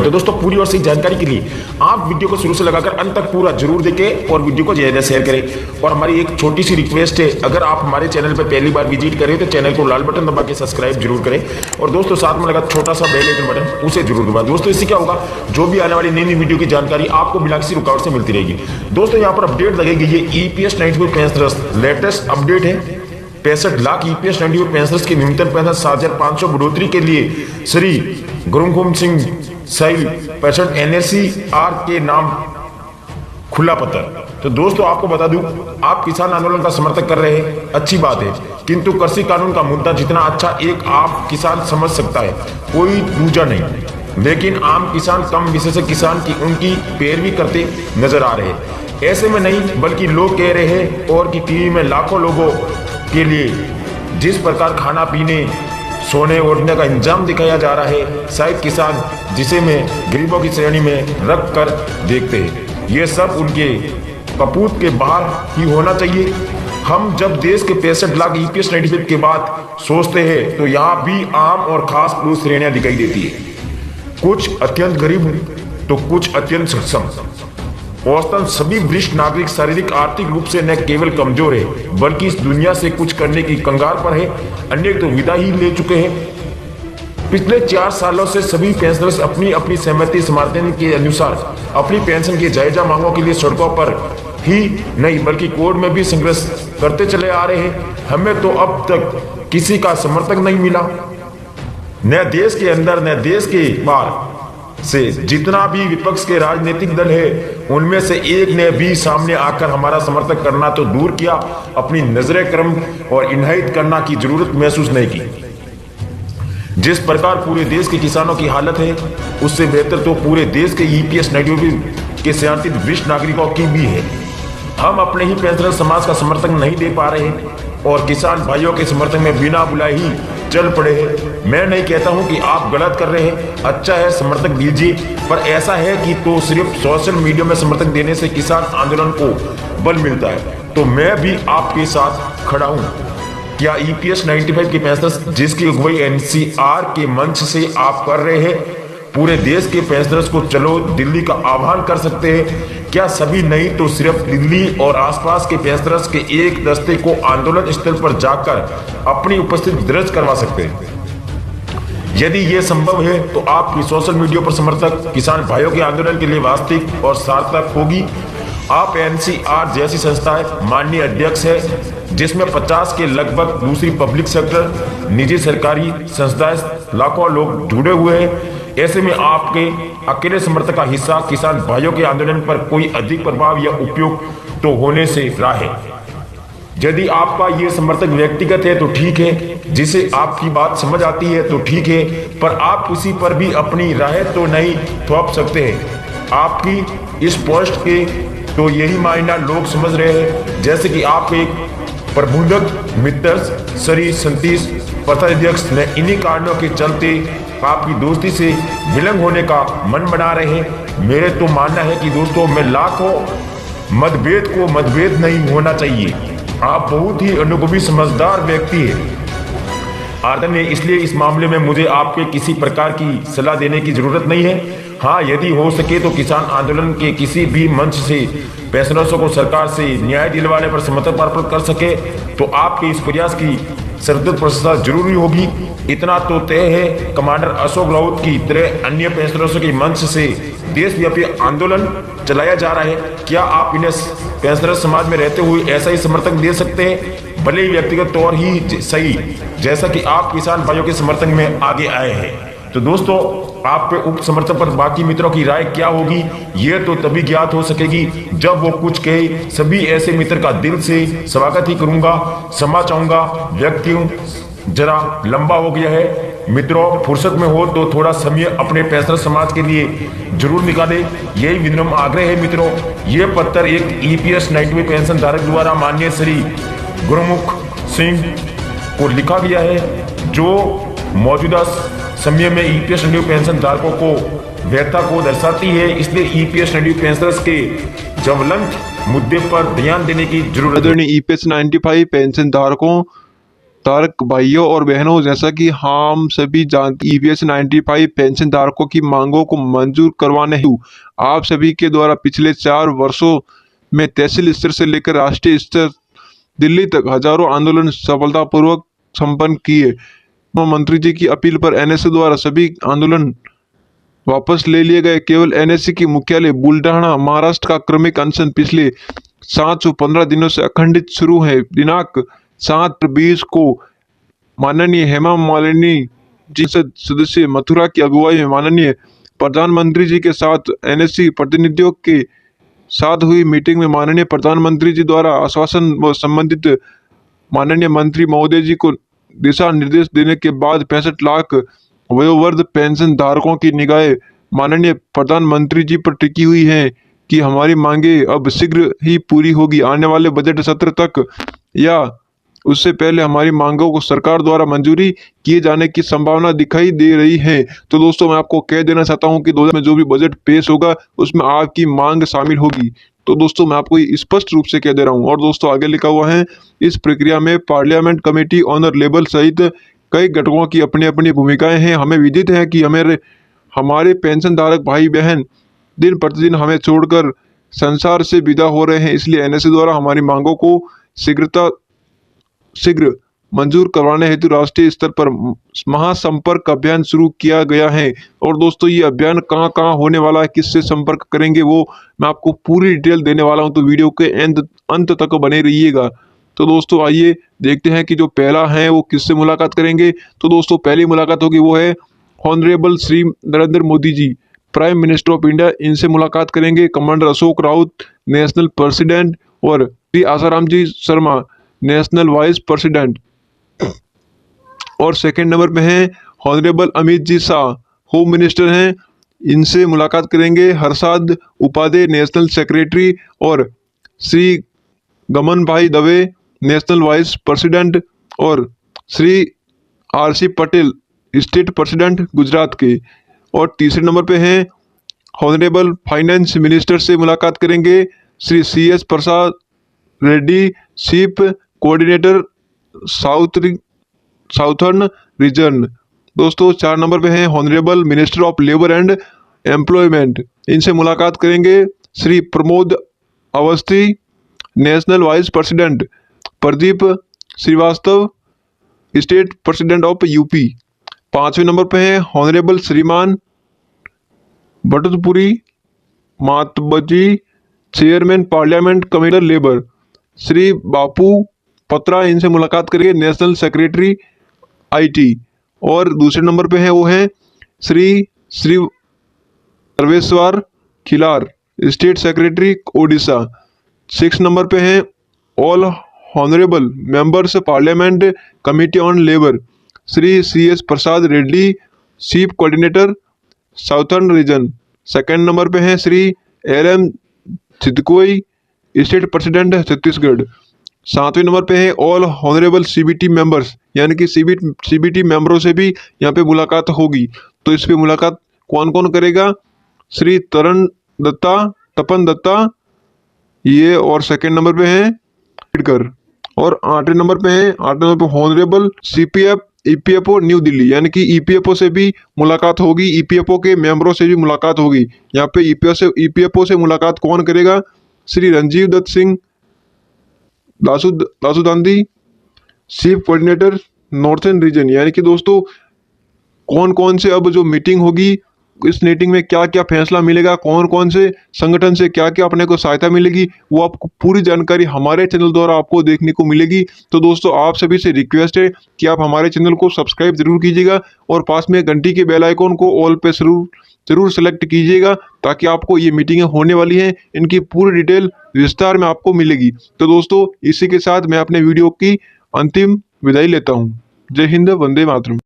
तो दोस्तों पूरी और सही जानकारी के लिए आप वीडियो को शुरू से लगाकर अंत तक पूरा जरूर देखें और वीडियो को ज्यादा शेयर करें। और हमारी एक छोटी सी रिक्वेस्ट है, अगर आप हमारे चैनल पर पहली बार विजिट करें तो चैनल को लाल बटन दबा के सब्सक्राइब जरूर करें और दोस्तों साथ में लगा छोटा सा बेल आइकन बटन उसे जरूर दबाएं। दोस्तों इससे क्या होगा, जो भी आने वाली नई नई वीडियो की जानकारी आपको बिना किसी रुकावट से मिलती रहेगी। दोस्तों यहाँ पर अपडेट लगेगी, ये ईपीएस 94 पेंशनर्स लेटेस्ट अपडेट है। 65 लाख ईपीएस 94 पेंशनर्स की न्यूनतम पेंशन 7,500 बढ़ोतरी के लिए श्री गुरुमुख सिंह साइल 65 NSCR के नाम खुला पत्र। तो दोस्तों आपको बता दूं, आप किसान आंदोलन का समर्थन कर रहे हैं, अच्छी बात है, किंतु कृषि कानून का मुद्दा जितना अच्छा एक आप किसान समझ सकता है, कोई दूजा नहीं। लेकिन आम किसान कम विशेष किसान की उनकी पैरवी करते नजर आ रहे हैं। ऐसे में नहीं बल्कि लोग कह रहे हैं और कि टीवी में लाखों लोगों के लिए जिस प्रकार खाना पीने सोने ओढ़ने का इंतजाम दिखाया जा रहा है, शायद किसान जिसे में गरीबों की श्रेणी में रख कर देखते हैं, ये सब उनके कपूत के बाहर ही होना चाहिए। हम जब देश के 65 लाख ईपीएस 95 के बाद सोचते हैं तो यहाँ भी आम और खास पुरुष श्रेणियां दिखाई देती है। कुछ अत्यंत गरीब तो कुछ अत्यंत सक्षम। औसतन सभी वरिष्ठ नागरिक शारीरिक आर्थिक रूप से न केवल कमजोर है बल्कि इस दुनिया से कुछ करने की कंगाल पर है, अनेक तो विदा ही ले चुके हैं। पिछले 4 सालों से सभी पेंशनर्स अपनी अपनी सहमति समर्थन के अनुसार अपनी पेंशन की जायजा मांगों के लिए सड़कों पर ही नहीं बल्कि कोर्ट में भी संघर्ष करते चले आ रहे हैं। हमें तो अब तक किसी का समर्थन नहीं मिला, न देश के अंदर न देश के बाहर से। जितना भी विपक्ष के राजनीतिक दल है उनमें से एक ने भी सामने आकर हमारा समर्थन करना तो दूर किया, अपनी नजरें क्रम और इनायत करना की जरूरत महसूस नहीं की। जिस प्रकार पूरे देश के किसानों की हालत है उससे बेहतर तो पूरे देश के ईपीएस 94 के शंकित वरिष्ठ नागरिकों की भी है। हम अपने ही पेंशनर समाज का समर्थन नहीं दे पा रहे और किसान भाइयों के समर्थन में बिना बुलाए ही चल पड़े हैं। मैं नहीं कहता हूं कि आप गलत कर रहे हैं, अच्छा है समर्थन दीजिए, पर ऐसा है कि तो सिर्फ सोशल मीडिया में समर्थन देने से किसान आंदोलन को बल मिलता है। तो मैं भी आपके साथ खड़ा हूं। क्या ईपीएस 95 के पेंशनर्स जिसकी अगुवाई एनसीआर के मंच से आप कर रहे हैं, पूरे देश के पेंशनर्स को चलो दिल्ली का आह्वान कर सकते हैं? क्या सभी नहीं तो सिर्फ दिल्ली और आसपास के पेंशनर्स के एक दस्ते को आंदोलन स्थल पर जाकर अपनी उपस्थिति दर्ज करवा सकते हैं? यदि यह संभव है तो आपकी सोशल मीडिया पर समर्थक किसान भाइयों के आंदोलन के लिए वास्तविक और सार्थक होगी। आप एनसीआर जैसी संस्थाएं माननीय अध्यक्ष है जिसमें 50 के लगभग दूसरी पब्लिक सेक्टर निजी सरकारी संस्थाएं लाखों लोग जुड़े हुए हैं। ऐसे में आपके अकेले समर्थक का हिस्सा किसान भाइयों के आंदोलन पर कोई अधिक प्रभाव या उपयोग तो होने से रहा है। यदि आपका ये समर्थक व्यक्तिगत है तो ठीक है, जिसे आपकी बात समझ आती है तो ठीक है, पर आप किसी पर भी अपनी राय तो नहीं थोप सकते हैं। आपकी इस पोस्ट के तो यही मायना लोग समझ रहे हैं जैसे कि आप एक प्रबुद्धक मित्र श्री सतीश प्रथाध्यक्ष ने इन्हीं कारणों के चलते आपकी दोस्ती से विलंब होने का मन बना रहे हैं। मेरे तो मानना है कि दोस्तों में लाखों मतभेद को मतभेद नहीं होना चाहिए। आप बहुत ही अनुभवी समझदार व्यक्ति है आदरणीय, इसलिए इस मामले में मुझे आपके किसी प्रकार की सलाह देने की जरूरत नहीं है। हाँ, यदि हो सके तो किसान आंदोलन के किसी भी मंच से पेंशनर्सों को सरकार से न्याय दिलवाने पर समर्थन प्राप्त कर सके तो आपके इस प्रयास की सरदर्द प्रशंसा जरूरी होगी। इतना तो तय है, कमांडर अशोक राउत की तरह अन्य पेंशनर्सों के मंच से देशव्यापी आंदोलन चलाया जा रहा है। क्या आप इन्हें पेंशनर समाज में रहते हुए ऐसा ही समर्थन दे सकते हैं, भले ही व्यक्तिगत तौर ही सही, जैसा कि आप किसान भाइयों के समर्थन में आगे आए हैं? तो दोस्तों आप पे उप समर्थन पर बाकी मित्रों की राय क्या होगी, ये तो तभी ज्ञात हो सकेगी जब वो कुछ कहे। सभी ऐसे मित्र का दिल से स्वागत ही करूंगा, क्षमा चाहूंगा, व्यक्तियों जरा लंबा हो गया है। मित्रों फुर्सत में हो तो थोड़ा समय अपने पेंशनर समाज के लिए जरूर निकालें, यही विनम्र आग्रह है मित्रों। ये पत्र एक ईपीएस 90 पेंशन धारक द्वारा माननीय श्री गुरुमुख सिंह को लिखा गया है, जो मौजूदा समय में ईपीएस 90 पेंशन धारकों को व्यथा को दर्शाती है। इसलिए ईपीएस 90 पेंशनर्स के ज्वलंत मुद्दे पर ध्यान देने की जरूरत है। ईपीएस 95 पेंशन धारकों धारक भाइयों और बहनों, जैसा कि हम सभी जानते EPS 95 पेंशन धारकों की मांगों को मंजूर करवाने हेतु आप सभी के द्वारा पिछले 4 वर्षों में तहसील स्तर से लेकर राष्ट्रीय स्तर दिल्ली तक हजारों आंदोलन सफलतापूर्वक संपन्न किए। मंत्री जी की अपील पर NSC द्वारा सभी आंदोलन वापस ले लिए गए। केवल NSC की मुख्यालय बुल्ढाना महाराष्ट्र का क्रमिक अनशन पिछले 715 दिनों से अखंडित शुरू है। दिनांक 7/20 को माननीय हेमा मालिनी जी सदस्य मथुरा की अगुवाई में माननीय प्रधानमंत्री जी के साथ NSC प्रतिनिधियों के साथ हुई मीटिंग में माननीय प्रधानमंत्री जी द्वारा आश्वासन व संबंधित माननीय मंत्री महोदय जी को दिशा निर्देश देने के बाद 65 लाख वयोवृद्ध पेंशन धारकों की निगाहें माननीय प्रधानमंत्री जी पर टिकी हुई हैं कि हमारी मांगे अब शीघ्र ही पूरी होगी। आने वाले बजट सत्र तक या उससे पहले हमारी मांगों को सरकार द्वारा मंजूरी किए जाने की संभावना दिखाई दे रही है। तो दोस्तों, मैं आपको कह देना चाहता हूं कि 2000 में जो भी बजट पेश होगा उसमें आपकी मांग शामिल होगी। तो दोस्तों, मैं आपको ये स्पष्ट रूप से कह दे रहा हूं। और दोस्तों, आगे लिखा हुआ है, इस प्रक्रिया में पार्लियामेंट कमेटी ऑनर लेबल सहित कई घटकों की अपनी अपनी भूमिकाएं हैं। हमें विदित है कि हमारे पेंशन धारक भाई बहन दिन प्रतिदिन हमें छोड़कर संसार से विदा हो रहे हैं, इसलिए NSC द्वारा हमारी मांगों को शीघ्र मंजूर करवाने हेतु राष्ट्रीय स्तर पर महासंपर्क अभियान शुरू किया गया है। और दोस्तों, ये अभियान कहाँ कहाँ होने वाला है, किससे संपर्क करेंगे, वो मैं आपको पूरी डिटेल देने वाला हूं, तो वीडियो के अंत तक बने रहिएगा। तो दोस्तों, आइए देखते हैं कि जो पहला है वो किससे मुलाकात करेंगे। तो दोस्तों, पहली मुलाकात होगी वो है honourable Shri Narendra Modi ji, prime minister of India, इनसे मुलाकात करेंगे। Commander Ashok Raut, national president, और Shri Asaram ji Sharma, national vice president. और सेकंड नंबर पे हैं honourable Amit ji Shah, home minister हैं, इनसे मुलाकात करेंगे। हर्षद उपाध्याय, नेशनल सेक्रेटरी, और श्री गमन भाई दवे, नेशनल वाइस प्रेसिडेंट, और Shri RC Patel, state president Gujarat के। और तीसरे नंबर पे हैं ऑनरेबल फाइनेंस मिनिस्टर से मुलाकात करेंगे Shri CS Prasad Reddy, chief coordinator southern region. दोस्तों, 4 नंबर पे हैं honourable minister of labour and employment, इनसे मुलाकात करेंगे Shri Pramod Awasthi, national vice president, Pradeep Srivastava, state president of UP। 5वें नंबर पे हैं ऑनरेबल श्रीमान भट्टपुरी मातबजी, chairman parliament committee labour, Shri Bapu Patra, इनसे मुलाकात करेंगे, नेशनल सेक्रेटरी IT। और दूसरे नंबर पे है वो है Shri Sarveshwar Khilar, state secretary Odisha. 6 number पे हैं all honourable members parliament committee on labour, Shri CS Prasad Reddy, chief coordinator southern region. 2nd number पे हैं Shri LM Chitkoi, state president Chhattisgarh. 7वें नंबर पे है ऑल ऑनरेबल CBT मेंबर्स, यानी कि CBT मेंबरों से भी यहाँ पे मुलाकात होगी। तो इस पे मुलाकात कौन कौन करेगा? श्री तपन दत्ता ये, और 2nd नंबर पे हैं अम्बेडकर। और 8वें नंबर पे हैं honourable CPF EPFO new Delhi, यानी कि EPFO से भी मुलाकात होगी, EPFO के मेंबरों से भी मुलाकात होगी। यहाँ पे EPFO से मुलाकात कौन करेगा? Shri Ranjeev Dutt Singh Dasu दांदी, chief coordinator northern reason. यानी कि दोस्तों, कौन कौन से अब जो मीटिंग होगी, इस मीटिंग में क्या क्या फैसला मिलेगा, कौन कौन से संगठन से क्या क्या अपने को सहायता मिलेगी, वो आपको पूरी जानकारी हमारे चैनल द्वारा आपको देखने को मिलेगी। तो दोस्तों, आप सभी से रिक्वेस्ट है कि आप हमारे चैनल को सब्सक्राइब जरूर कीजिएगा और पास में घंटी के बेल आइकॉन को ऑल पे जरूर सेलेक्ट कीजिएगा, ताकि आपको ये मीटिंगें होने वाली हैं इनकी पूरी डिटेल विस्तार में आपको मिलेगी। तो दोस्तों, इसी के साथ मैं अपने वीडियो की अंतिम विदाई लेता हूँ। जय हिंद, वंदे मातरम।